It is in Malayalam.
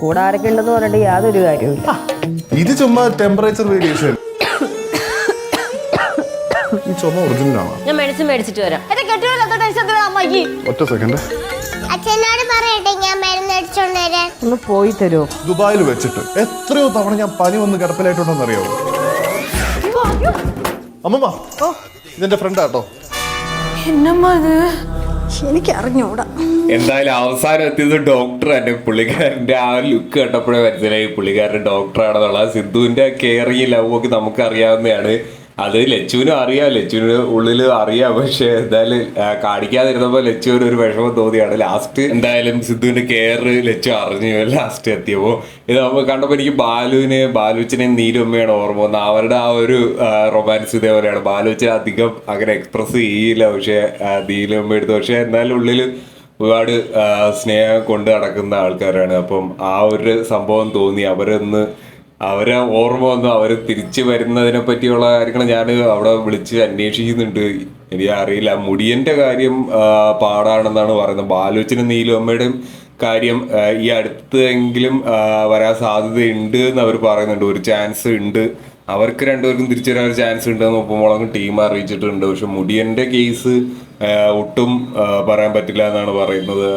കൂടെ ആരൊക്കെ ഉണ്ടെന്ന് പറഞ്ഞിട്ട് യാതൊരു കാര്യമില്ല. ഇത് ചുമ്മാ ടെമ്പറേച്ചർ വേരിയേഷൻ. ഈ ചുമ ഒറിജിനലാണോ? ഞാൻ മെഡിസിൻ മേടിച്ചിട്ട് വരാം. ഒറ്റ സെക്കൻഡ്. അച്ഛനോട് പറയട്ടെ ഞാൻ മരുന്ന് അടിച്ചോണ്ട് വരാൻ. ഒന്ന് പോയി തരുമോ? ദുബായിൽ വെച്ചിട്ട് എത്രയോ തവണ ഞാൻ പനി വന്ന് കിടപ്പിലായിട്ടുണ്ടെന്ന് അറിയാമോ? അമ്മമ്മ ഇതെന്റെ ഫ്രണ്ടാട്ടോ. എനിക്ക് അറിഞ്ഞൂടാ. എന്തായാലും അവസാനം എത്തിയത് ഡോക്ടർ തന്നെ. പുള്ളിക്കാരന്റെ ആ ലുക്ക് കണ്ടപ്പോഴേ മനസ്സിലായി പുള്ളിക്കാരൻ ഡോക്ടറാണെന്നുള്ളത്. സിദ്ധുവിന്റെ കെയറിങ് ലവ് ഒക്കെ നമുക്ക് അറിയാവുന്നതാണ്. അത് ലച്ചുവിനും അറിയാം, ലച്ചുവിന് ഉള്ളിൽ അറിയാം. പക്ഷെ എന്തായാലും കാണിക്കാതിരുന്നപ്പോ ലച്ചുവിന് ഒരു വിഷമം തോന്നിയാണ്. ലാസ്റ്റ് എന്തായാലും സിദ്ധുവിന്റെ കെയർ ലച്ചു അറിഞ്ഞു ലാസ്റ്റ് എത്തിയപ്പോ. ഇത് നമുക്ക് കണ്ടപ്പോ എനിക്ക് ബാലുവിനെയും നീലുമ്മയാണ് ഓർമ്മ വന്നത്. അവരുടെ ആ ഒരു റൊമാൻസ് ഇതേപോലെയാണ്. ബാലുവിനെ അധികം അങ്ങനെ എക്സ്പ്രസ് ചെയ്യില്ല, പക്ഷെ നീലുമ്മ എടുത്തു. പക്ഷെ എന്നാലും ഉള്ളിൽ ഒരുപാട് സ്നേഹം കൊണ്ട് നടക്കുന്ന ആൾക്കാരാണ്. അപ്പം ആ ഒരു സംഭവം തോന്നി. അവരെ ഓർമ്മ വന്നു. അവർ തിരിച്ചു വരുന്നതിനെ പറ്റിയുള്ള കാര്യങ്ങൾ ഞാൻ അവിടെ വിളിച്ച് അന്വേഷിക്കുന്നുണ്ട്. എനിക്ക് അറിയില്ല. മുടിയന്റെ കാര്യം പാടാണെന്നാണ് പറയുന്നത്. ബാലുച്ചനും നീലുമ്മയുടെയും കാര്യം ഈ അടുത്തെങ്കിലും വരാൻ സാധ്യതയുണ്ട് എന്ന് അവർ പറയുന്നുണ്ട്. ഒരു ചാൻസ് ഉണ്ട്, അവർക്ക് രണ്ടുപേർക്കും തിരിച്ചു വരാൻ ഒരു ചാൻസ് ഉണ്ടെന്ന് ഉപ്പുമുളകും ടീം അറിയിച്ചിട്ടുണ്ട്. പക്ഷെ മുടിയന്റെ കേസ് ഒട്ടും പറയാൻ പറ്റില്ല എന്നാണ് പറയുന്നത്.